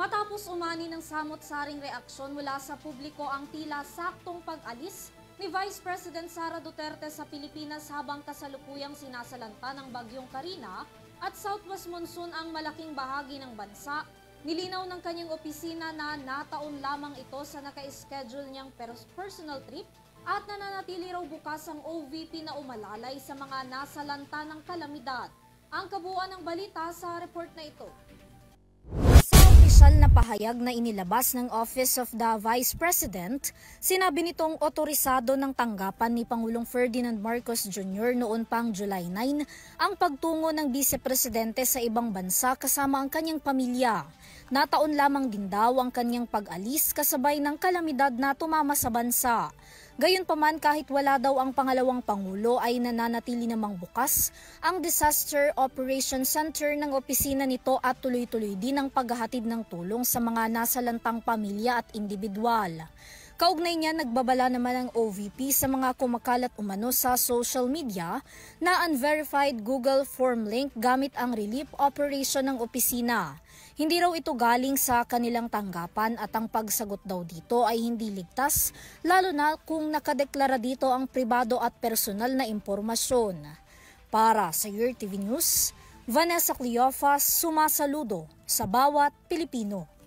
Matapos umani ng samot-saring reaksyon mula sa publiko ang tila saktong pag-alis ni Vice President Sara Duterte sa Pilipinas habang kasalukuyang sinasalanta ng Bagyong Carina at Southwest Monsoon ang malaking bahagi ng bansa, nilinaw ng kanyang opisina na nataon lamang ito sa naka-schedule niyang personal trip at nananatili raw bukas ang OVP na umalalay sa mga nasalanta ng kalamidad. Ang kabuuan ng balita sa report na ito. Na pahayag na inilabas ng Office of the Vice President, sinabi nitong otorisado ng tanggapan ni Pangulong Ferdinand Marcos Jr. noon pang July 9 ang pagtungo ng Vice Presidente sa ibang bansa kasama ang kanyang pamilya. Nataon lamang din daw ang kanyang pag-alis kasabay ng kalamidad na tumama sa bansa. Gayunpaman kahit wala daw ang pangalawang Pangulo ay nananatili namang bukas ang Disaster Operations Center ng opisina nito at tuloy-tuloy din ang paghahatid ng tulong sa mga nasalantang pamilya at individual. Kaugnay niya, nagbabala naman ang OVP sa mga kumakalat umano sa social media na unverified Google form link gamit ang relief operation ng opisina. Hindi raw ito galing sa kanilang tanggapan at ang pagsagot daw dito ay hindi ligtas, lalo na kung nakadeklara dito ang pribado at personal na impormasyon. Para sa URTV News, Vanessa Cleofas, sumasaludo sa bawat Pilipino.